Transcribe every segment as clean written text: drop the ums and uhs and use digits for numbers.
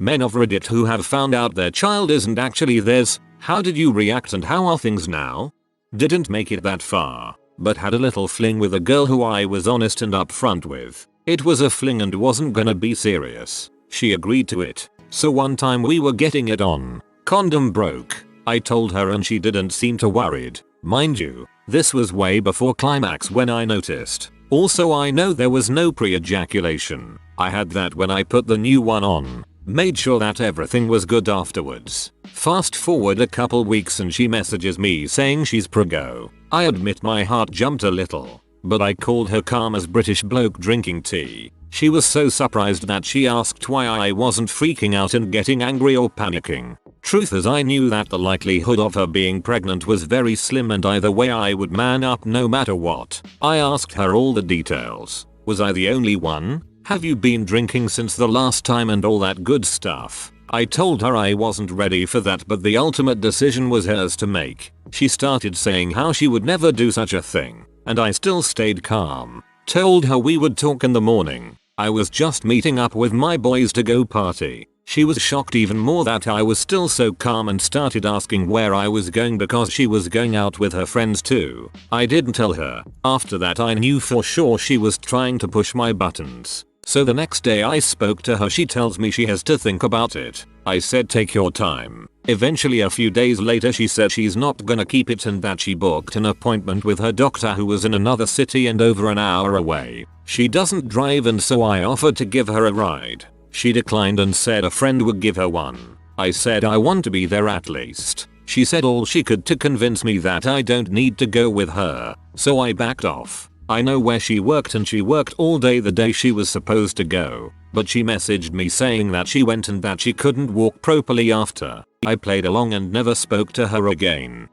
Men of Reddit who have found out their child isn't actually theirs. How did you react and how are things now? Didn't make it that far, but had a little fling with a girl who I was honest and upfront with. It was a fling and wasn't gonna be serious. She agreed to it. So one time we were getting it on. Condom broke. I told her and she didn't seem too worried. Mind you, this was way before climax when I noticed. Also I know there was no pre-ejaculation. I had that when I put the new one on. Made sure that everything was good afterwards. Fast forward a couple weeks and she messages me saying she's preggo. I admit my heart jumped a little, but I called her calm as British bloke drinking tea. She was so surprised that she asked why I wasn't freaking out and getting angry or panicking. Truth is I knew that the likelihood of her being pregnant was very slim and either way I would man up no matter what. I asked her all the details. Was I the only one? Have you been drinking since the last time and all that good stuff? I told her I wasn't ready for that but the ultimate decision was hers to make. She started saying how she would never do such a thing, and I still stayed calm. Told her we would talk in the morning. I was just meeting up with my boys to go party. She was shocked even more that I was still so calm and started asking where I was going because she was going out with her friends too. I didn't tell her. After that I knew for sure she was trying to push my buttons. So the next day I spoke to her. She tells me she has to think about it. I said take your time. Eventually a few days later she said she's not gonna keep it and that she booked an appointment with her doctor who was in another city and over an hour away. She doesn't drive and so I offered to give her a ride. She declined and said a friend would give her one. I said I want to be there at least. She said all she could to convince me that I don't need to go with her. So I backed off. I know where she worked and she worked all day the day she was supposed to go. But she messaged me saying that she went and that she couldn't walk properly after. I played along and never spoke to her again.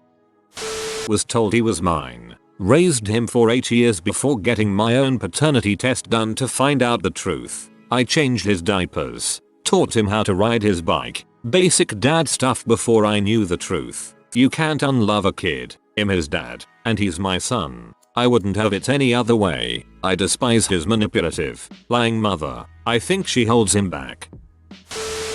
Was told he was mine. Raised him for 8 years before getting my own paternity test done to find out the truth. I changed his diapers. Taught him how to ride his bike. Basic dad stuff before I knew the truth. You can't unlove a kid. I'm his dad, and he's my son. I wouldn't have it any other way. I despise his manipulative, lying mother. I think she holds him back.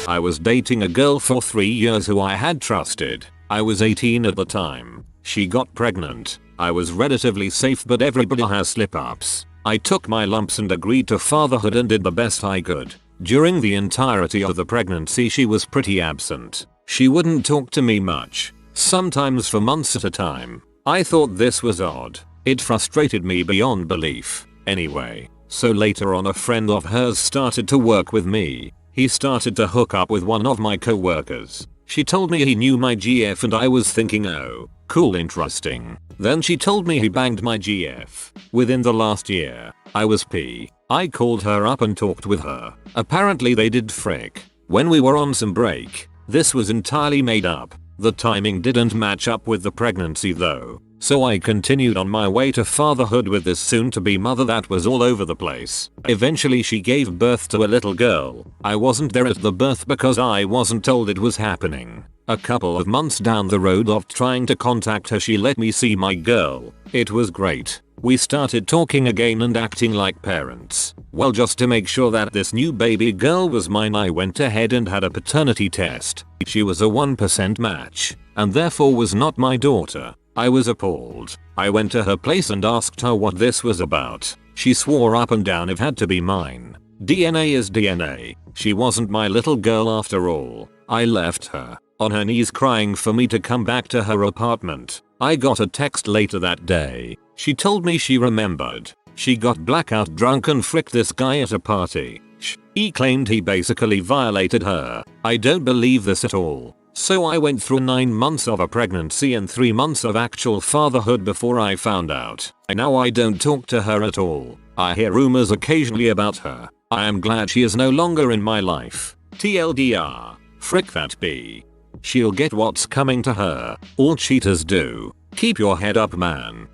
I was dating a girl for 3 years who I had trusted. I was 18 at the time. She got pregnant. I was relatively safe but everybody has slip-ups. I took my lumps and agreed to fatherhood and did the best I could. During the entirety of the pregnancy she was pretty absent. She wouldn't talk to me much. Sometimes for months at a time. I thought this was odd. It frustrated me beyond belief. Anyway, so later on a friend of hers started to work with me. He started to hook up with one of my co-workers. She told me he knew my GF and I was thinking oh, cool, interesting. Then she told me he banged my GF within the last year. I was P. I called her up and talked with her. Apparently they did frick. When we were on some break. This was entirely made up. The timing didn't match up with the pregnancy though. So I continued on my way to fatherhood with this soon-to-be mother that was all over the place. Eventually she gave birth to a little girl. I wasn't there at the birth because I wasn't told it was happening. A couple of months down the road of trying to contact her she let me see my girl. It was great. We started talking again and acting like parents. Well, just to make sure that this new baby girl was mine I went ahead and had a paternity test. She was a 1% match, and therefore was not my daughter. I was appalled. I went to her place and asked her what this was about. She swore up and down it had to be mine. DNA is DNA. She wasn't my little girl after all. I left her, on her knees crying for me to come back to her apartment. I got a text later that day. She told me she remembered. She got blackout drunk and fricked this guy at a party. He claimed he basically violated her. I don't believe this at all. So I went through 9 months of a pregnancy and 3 months of actual fatherhood before I found out. Now I don't talk to her at all. I hear rumors occasionally about her. I am glad she is no longer in my life. TLDR. Frick that bee. She'll get what's coming to her. All cheaters do. Keep your head up, man.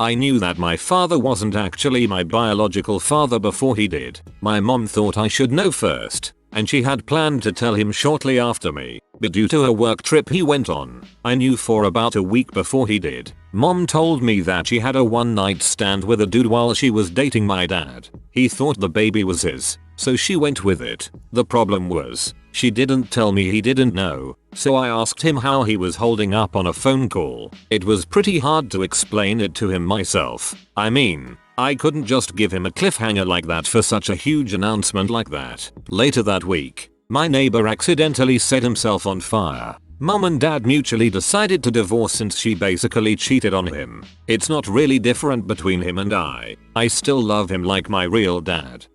I knew that my father wasn't actually my biological father before he did. My mom thought I should know first, and she had planned to tell him shortly after me, but due to a work trip he went on, I knew for about a week before he did. Mom told me that she had a one-night stand with a dude while she was dating my dad. He thought the baby was his, so she went with it. The problem was, she didn't tell me he didn't know, so I asked him how he was holding up on a phone call. It was pretty hard to explain it to him myself. I mean, I couldn't just give him a cliffhanger like that for such a huge announcement like that. Later that week, my neighbor accidentally set himself on fire. Mom and dad mutually decided to divorce since she basically cheated on him. It's not really different between him and I. I still love him like my real dad.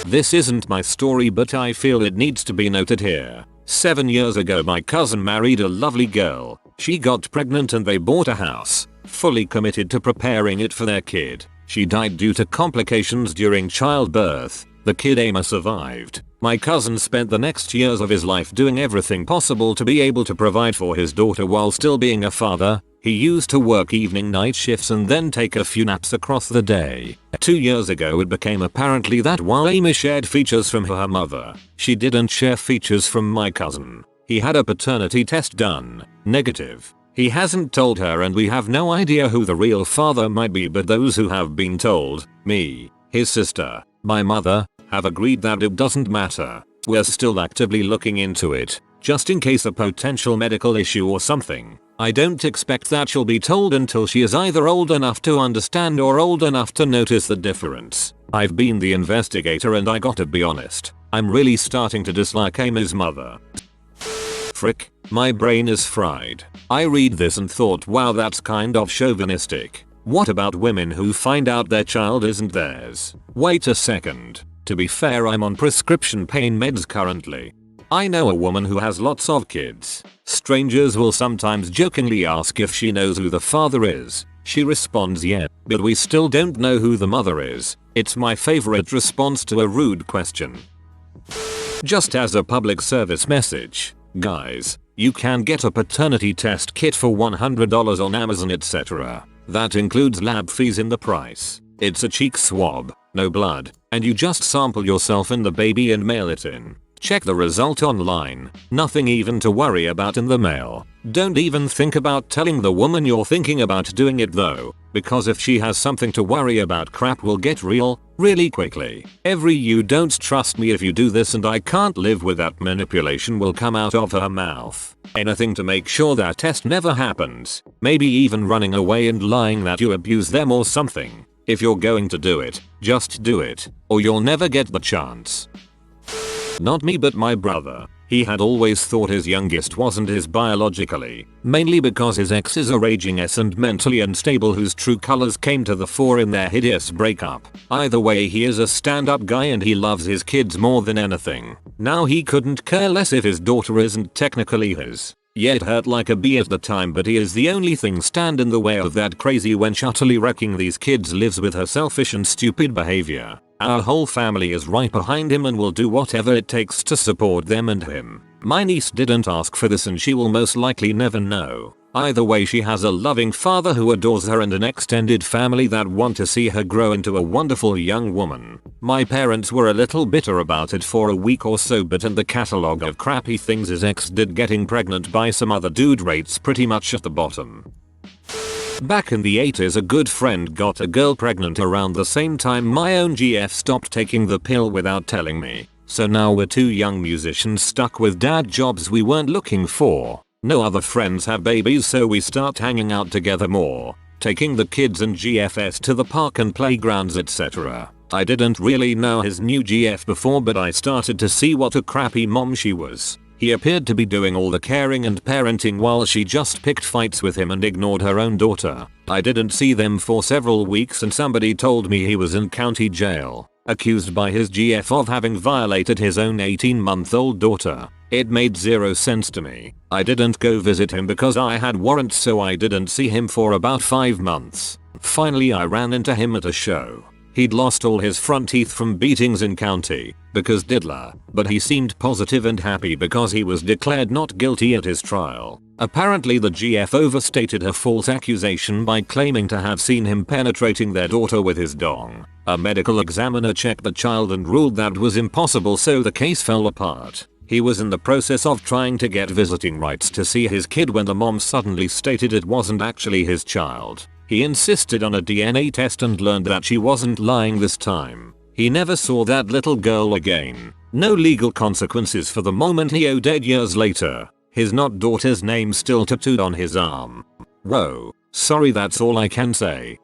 This isn't my story, but I feel it needs to be noted here. 7 years ago my cousin married a lovely girl. She got pregnant and they bought a house, fully committed to preparing it for their kid. She died due to complications during childbirth. The kid Emma survived. My cousin spent the next years of his life doing everything possible to be able to provide for his daughter while still being a father. He used to work evening night shifts and then take a few naps across the day. 2 years ago it became apparently that while Amy shared features from her mother, she didn't share features from my cousin. He had a paternity test done. Negative. He hasn't told her and we have no idea who the real father might be, but those who have been told, me, his sister, my mother, have agreed that it doesn't matter. We're still actively looking into it, just in case a potential medical issue or something. I don't expect that she'll be told until she is either old enough to understand or old enough to notice the difference. I've been the investigator and I gotta be honest, I'm really starting to dislike Amy's mother. Frick, my brain is fried. I read this and thought, wow, that's kind of chauvinistic. What about women who find out their child isn't theirs? Wait a second. To be fair, I'm on prescription pain meds currently. I know a woman who has lots of kids. Strangers will sometimes jokingly ask if she knows who the father is. She responds yeah, but we still don't know who the mother is. It's my favorite response to a rude question. Just as a public service message, guys, you can get a paternity test kit for $100 on Amazon etc. That includes lab fees in the price. It's a cheek swab, no blood, and you just sample yourself and the baby and mail it in. Check the result online. Nothing even to worry about in the mail. Don't even think about telling the woman you're thinking about doing it though, because if she has something to worry about, crap will get real, really quickly. Every "you don't trust me if you do this and I can't live with that" manipulation will come out of her mouth. Anything to make sure that test never happens. Maybe even running away and lying that you abuse them or something. If you're going to do it, just do it, or you'll never get the chance. Not me, but my brother. He had always thought his youngest wasn't his biologically, mainly because his ex is a raging S and mentally unstable whose true colors came to the fore in their hideous breakup. Either way, he is a stand-up guy and he loves his kids more than anything. Now he couldn't care less if his daughter isn't technically his. Yeah, it hurt like a bee at the time, but he is the only thing stand in the way of that crazy wench utterly wrecking these kids lives with her selfish and stupid behavior. Our whole family is right behind him and will do whatever it takes to support them and him. My niece didn't ask for this and she will most likely never know. Either way, she has a loving father who adores her and an extended family that want to see her grow into a wonderful young woman. My parents were a little bitter about it for a week or so, but in the catalog of crappy things his ex did, getting pregnant by some other dude rates pretty much at the bottom. Back in the 80s, a good friend got a girl pregnant around the same time my own GF stopped taking the pill without telling me. So now we're two young musicians stuck with dad jobs we weren't looking for. No other friends have babies, so we start hanging out together more, taking the kids and GFs to the park and playgrounds etc. I didn't really know his new GF before, but I started to see what a crappy mom she was. He appeared to be doing all the caring and parenting while she just picked fights with him and ignored her own daughter. I didn't see them for several weeks and somebody told me he was in county jail, accused by his GF of having violated his own 18-month-old daughter. It made zero sense to me. I didn't go visit him because I had warrants, so I didn't see him for about 5 months. Finally I ran into him at a show. He'd lost all his front teeth from beatings in county, because diddler, but he seemed positive and happy because he was declared not guilty at his trial. Apparently the GF overstated her false accusation by claiming to have seen him penetrating their daughter with his dong. A medical examiner checked the child and ruled that was impossible, so the case fell apart. He was in the process of trying to get visiting rights to see his kid when the mom suddenly stated it wasn't actually his child. He insisted on a DNA test and learned that she wasn't lying this time. He never saw that little girl again. No legal consequences for the moment he owed dead years later. His not daughter's name still tattooed on his arm. Whoa. Sorry, that's all I can say.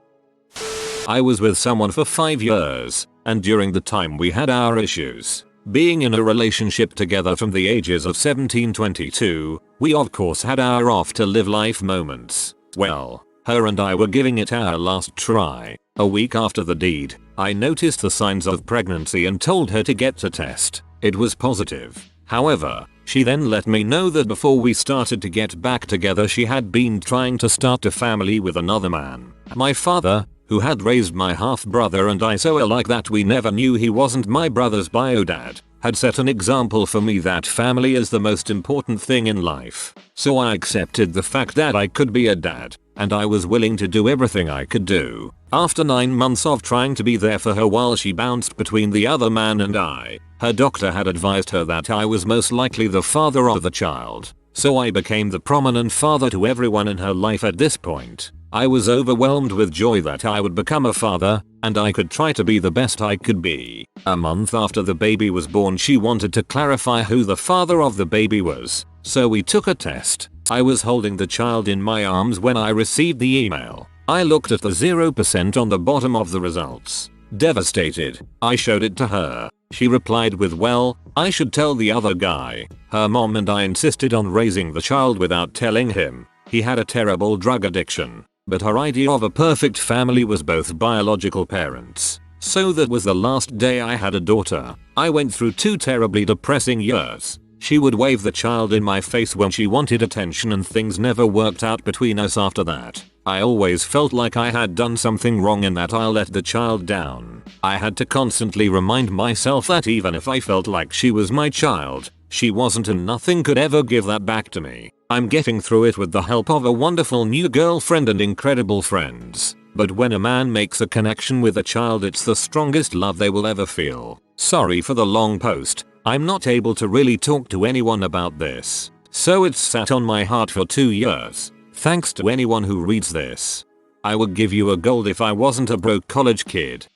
I was with someone for 5 years, and during the time we had our issues. Being in a relationship together from the ages of 17-22, we of course had our off to live life moments. Well, her and I were giving it our last try. A week after the deed, I noticed the signs of pregnancy and told her to get a test. It was positive. However, she then let me know that before we started to get back together she had been trying to start a family with another man. My father, who had raised my half-brother and I so alike that we never knew he wasn't my brother's bio dad, had set an example for me that family is the most important thing in life. So I accepted the fact that I could be a dad, and I was willing to do everything I could do. After 9 months of trying to be there for her while she bounced between the other man and I, her doctor had advised her that I was most likely the father of the child. So I became the prominent father to everyone in her life at this point. I was overwhelmed with joy that I would become a father, and I could try to be the best I could be. A month after the baby was born, she wanted to clarify who the father of the baby was, so we took a test. I was holding the child in my arms when I received the email. I looked at the 0% on the bottom of the results. Devastated, I showed it to her. She replied with, "Well, I should tell the other guy." Her mom and I insisted on raising the child without telling him. He had a terrible drug addiction. But her idea of a perfect family was both biological parents. So that was the last day I had a daughter. I went through 2 terribly depressing years. She would wave the child in my face when she wanted attention and things never worked out between us after that. I always felt like I had done something wrong and that I let the child down. I had to constantly remind myself that even if I felt like she was my child, she wasn't, and nothing could ever give that back to me. I'm getting through it with the help of a wonderful new girlfriend and incredible friends. But when a man makes a connection with a child, it's the strongest love they will ever feel. Sorry for the long post. I'm not able to really talk to anyone about this. So it's sat on my heart for 2 years. Thanks to anyone who reads this. I would give you a gold if I wasn't a broke college kid.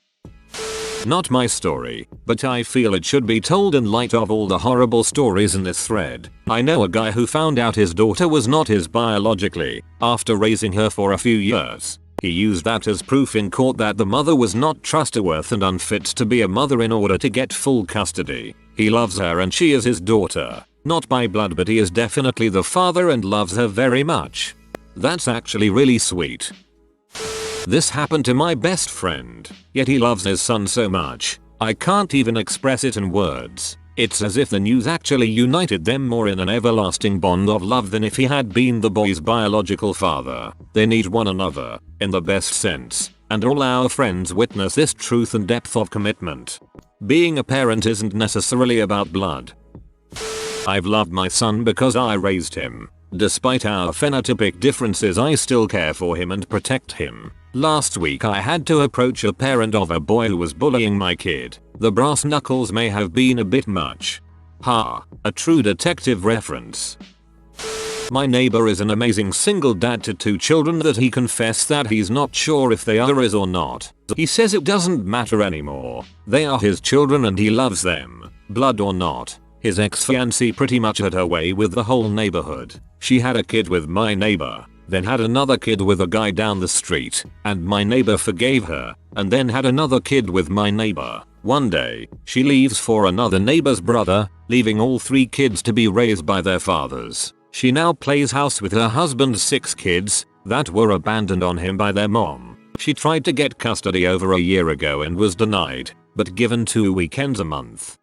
Not my story, but I feel it should be told in light of all the horrible stories in this thread. I know a guy who found out his daughter was not his biologically, after raising her for a few years. He used that as proof in court that the mother was not trustworthy and unfit to be a mother in order to get full custody. He loves her and she is his daughter. Not by blood, but he is definitely the father and loves her very much. That's actually really sweet. This happened to my best friend, yet he loves his son so much, I can't even express it in words. It's as if the news actually united them more in an everlasting bond of love than if he had been the boy's biological father. They need one another, in the best sense, and all our friends witness this truth and depth of commitment. Being a parent isn't necessarily about blood. I've loved my son because I raised him. Despite our phenotypic differences, I still care for him and protect him. Last week I had to approach a parent of a boy who was bullying my kid. The brass knuckles may have been a bit much. Ha, a true detective reference. My neighbor is an amazing single dad to 2 children that he confessed that he's not sure if they are his or not. He says it doesn't matter anymore. They are his children and he loves them, blood or not. His ex-fiancée pretty much had her way with the whole neighborhood. She had a kid with my neighbor, then had another kid with a guy down the street, and my neighbor forgave her, and then had another kid with my neighbor. One day, she leaves for another neighbor's brother, leaving all 3 kids to be raised by their fathers. She now plays house with her husband's 6 kids that were abandoned on him by their mom. She tried to get custody over a year ago and was denied, but given 2 weekends a month.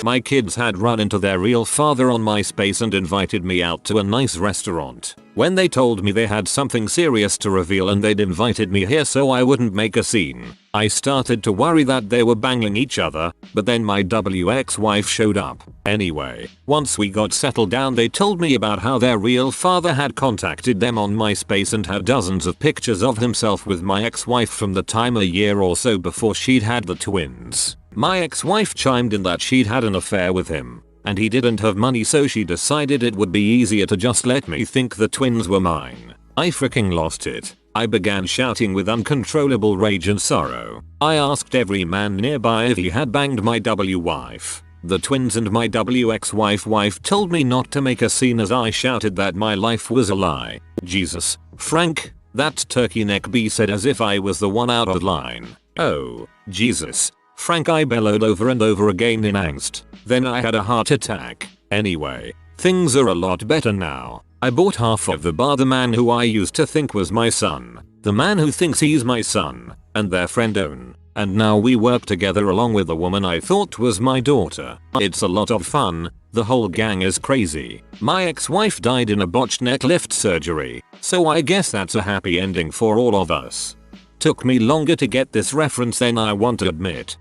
My kids had run into their real father on MySpace and invited me out to a nice restaurant. When they told me they had something serious to reveal and they'd invited me here so I wouldn't make a scene, I started to worry that they were banging each other, but then my ex-wife showed up. Anyway, once we got settled down, they told me about how their real father had contacted them on MySpace and had dozens of pictures of himself with my ex-wife from the time a year or so before she'd had the twins. My ex-wife chimed in that she'd had an affair with him, and he didn't have money, so she decided it would be easier to just let me think the twins were mine. I freaking lost it. I began shouting with uncontrollable rage and sorrow. I asked every man nearby if he had banged my wife. The twins and my ex-wife told me not to make a scene as I shouted that my life was a lie. Jesus, Frank, that turkey neck B said as if I was the one out of line. Oh, Jesus, Frank, I bellowed over and over again in angst. Then I had a heart attack. Anyway, things are a lot better now. I bought half of the bar the man who I used to think was my son, the man who thinks he's my son, and their friend own. And now we work together along with the woman I thought was my daughter. It's a lot of fun. The whole gang is crazy. My ex-wife died in a botched neck lift surgery, so I guess that's a happy ending for all of us. Took me longer to get this reference than I want to admit.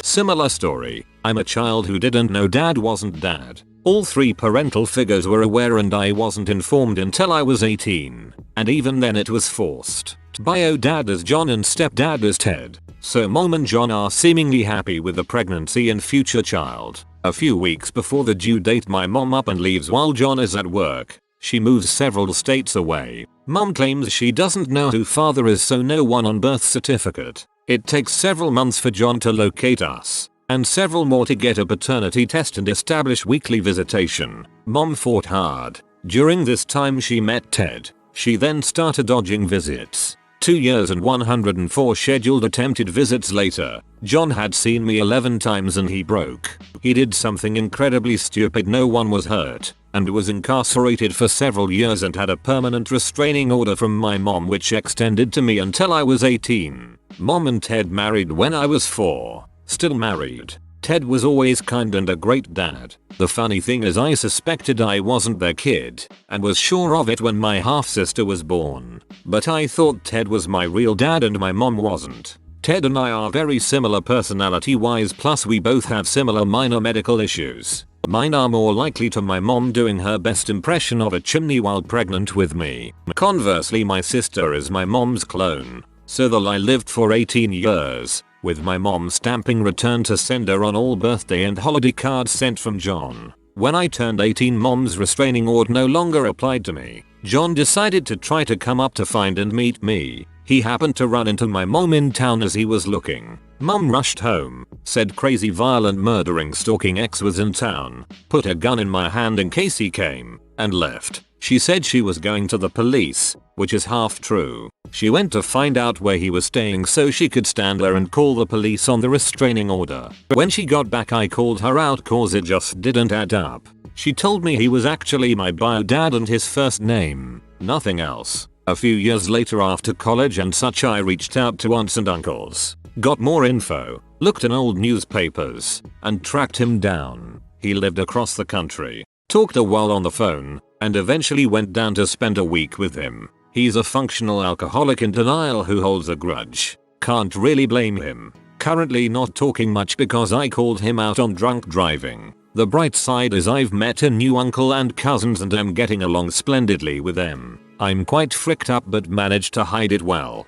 Similar story. I'm a child who didn't know dad wasn't dad. All three parental figures were aware and I wasn't informed until I was 18. And even then it was forced. Bio dad is John and stepdad is Ted. So mom and John are seemingly happy with the pregnancy and future child. A few weeks before the due date my mom up and leaves while John is at work. She moves several states away. Mom claims she doesn't know who father is, so no one on birth certificate. It takes several months for John to locate us. And several more to get a paternity test and establish weekly visitation. Mom fought hard. During this time she met Ted. She then started dodging visits. 2 years and 104 scheduled attempted visits later, John had seen me 11 times and he broke. He did something incredibly stupid, no one was hurt, and was incarcerated for several years and had a permanent restraining order from my mom which extended to me until I was 18. Mom and Ted married when I was 4. Still married. Ted was always kind and a great dad. The funny thing is I suspected I wasn't their kid, and was sure of it when my half-sister was born. But I thought Ted was my real dad and my mom wasn't. Ted and I are very similar personality-wise, plus we both have similar minor medical issues. Mine are more likely to my mom doing her best impression of a chimney while pregnant with me. Conversely, my sister is my mom's clone. So the lie lived for 18 years. With my mom stamping return to sender on all birthday and holiday cards sent from John. When I turned 18, mom's restraining order no longer applied to me. John decided to try to come up to find and meet me. He happened to run into my mom in town as he was looking. Mom rushed home, said crazy violent murdering stalking ex was in town, put a gun in my hand in case he came, and left. She said she was going to the police, which is half true. She went to find out where he was staying so she could stand there and call the police on the restraining order. When she got back I called her out cause it just didn't add up. She told me he was actually my bio dad and his first name, nothing else. A few years later after college and such I reached out to aunts and uncles, got more info, looked in old newspapers, and tracked him down. He lived across the country, talked a while on the phone, and eventually went down to spend a week with him. He's a functional alcoholic in denial who holds a grudge. Can't really blame him. Currently not talking much because I called him out on drunk driving. The bright side is I've met a new uncle and cousins and am getting along splendidly with them. I'm quite fricked up but managed to hide it well.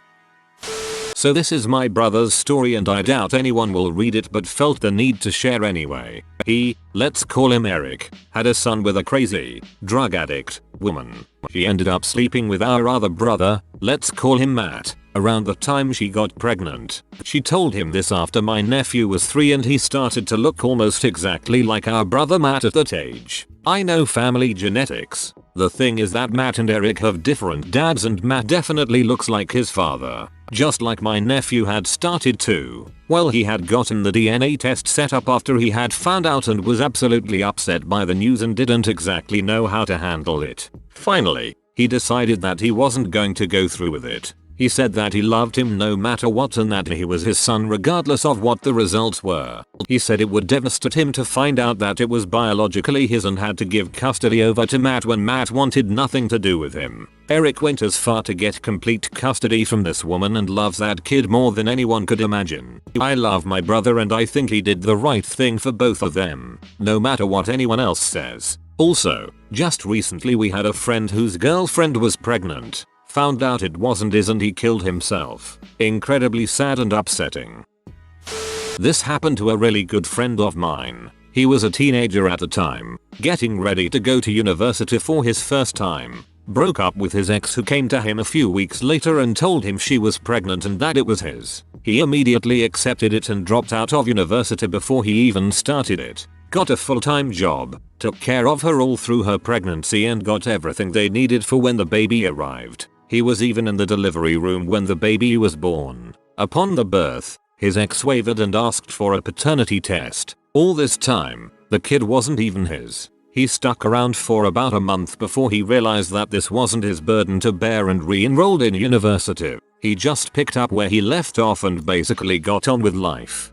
So this is my brother's story and I doubt anyone will read it but felt the need to share anyway. He, let's call him Eric, had a son with a crazy, drug addict, woman. She ended up sleeping with our other brother, let's call him Matt, around the time she got pregnant. She told him this after my nephew was 3 and he started to look almost exactly like our brother Matt at that age. I know family genetics. The thing is that Matt and Eric have different dads and Matt definitely looks like his father. Just like my nephew had started to. Well, he had gotten the DNA test set up after he had found out and was absolutely upset by the news and didn't exactly know how to handle it. Finally, he decided that he wasn't going to go through with it. He said that he loved him no matter what and that he was his son regardless of what the results were. He said it would devastate him to find out that it was biologically his and had to give custody over to Matt when Matt wanted nothing to do with him. Eric went as far to get complete custody from this woman and loves that kid more than anyone could imagine. I love my brother and I think he did the right thing for both of them, no matter what anyone else says. Also, just recently we had a friend whose girlfriend was pregnant. Found out it wasn't his and he killed himself. Incredibly sad and upsetting. This happened to a really good friend of mine. He was a teenager at the time, getting ready to go to university for his first time. broke up with his ex who came to him a few weeks later and told him she was pregnant and that it was his. He immediately accepted it and dropped out of university before he even started it. Got a full-time job, took care of her all through her pregnancy and got everything they needed for when the baby arrived. He was even in the delivery room when the baby was born. Upon the birth, his ex wavered and asked for a paternity test. All this time, the kid wasn't even his. He stuck around for about a month before he realized that this wasn't his burden to bear and re-enrolled in university. He just picked up where he left off and basically got on with life.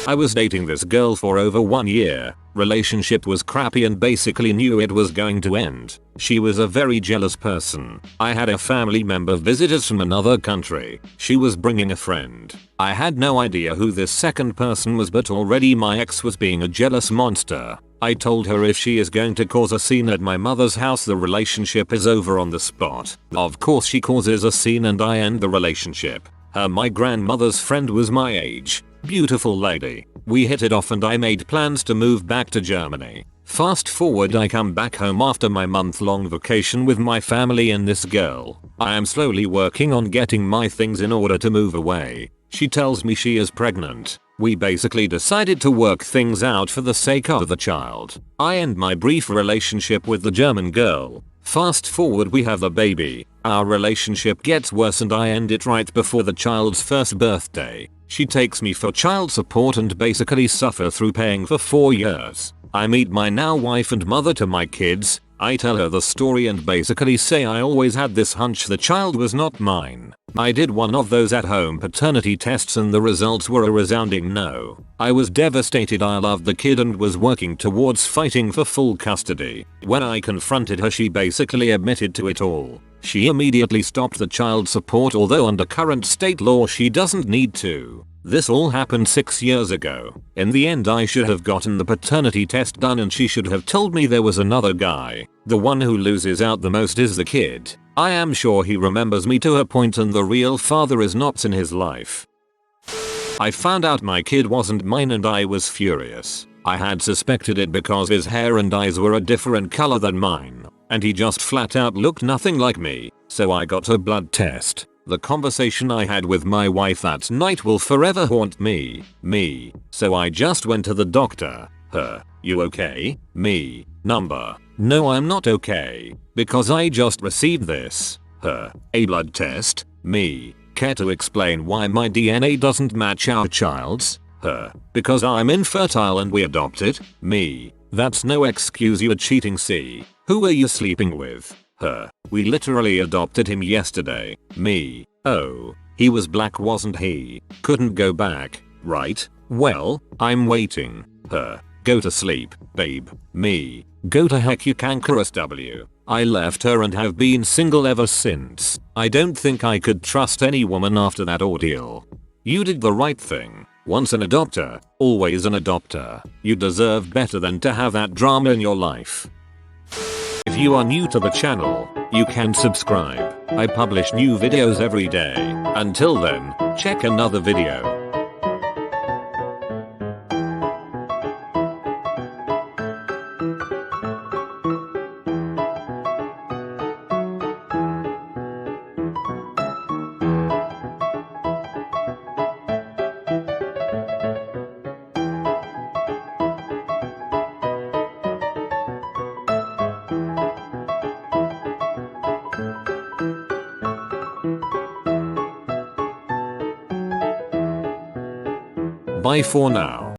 I was dating this girl for over 1 year. Relationship was crappy and basically knew it was going to end. She was a very jealous person. I had a family member visit us from another country. She was bringing a friend. I had no idea who this second person was, but already my ex was being a jealous monster. I told her if she is going to cause a scene at my mother's house, the relationship is over on the spot. Of course she causes a scene and I end the relationship. My grandmother's friend was my age. Beautiful lady. We hit it off and I made plans to move back to Germany. Fast forward, I come back home after my month-long vacation with my family and this girl. I am slowly working on getting my things in order to move away. She tells me she is pregnant. We basically decided to work things out for the sake of the child. I end my brief relationship with the German girl. Fast forward, we have the baby. Our relationship gets worse and I end it right before the child's first birthday. She takes me for child support and basically suffer through paying for 4 years. I meet my now wife and mother to my kids. I tell her the story and basically say I always had this hunch the child was not mine. I did one of those at-home paternity tests and the results were a resounding no. I was devastated. I loved the kid and was working towards fighting for full custody. When I confronted her, she basically admitted to it all. She immediately stopped the child support, although under current state law she doesn't need to. This all happened 6 years ago. In the end, I should have gotten the paternity test done and she should have told me there was another guy. The one who loses out the most is the kid. I am sure he remembers me to a point and the real father is not in his life. I found out my kid wasn't mine and I was furious. I had suspected it because his hair and eyes were a different color than mine. And he just flat out looked nothing like me, so I got a blood test. The conversation I had with my wife that night will forever haunt me. So I just went to the doctor. Her, you okay? Me, number, no I'm not okay, because I just received this. Her, a blood test? Me, care to explain why my DNA doesn't match our child's? Her, because I'm infertile and we adopted? Me, that's no excuse, you're cheating. See, who are you sleeping with? Her, we literally adopted him yesterday. Me, oh, he was black wasn't he? Couldn't go back, right? Well, I'm waiting. Her, go to sleep, babe. Me, go to heck you cankerous W. I left her and have been single ever since. I don't think I could trust any woman after that ordeal. You did the right thing. Once an adopter, always an adopter. You deserve better than to have that drama in your life. If you are new to the channel, you can subscribe. I publish new videos every day. Until then, check another video. Bye for now.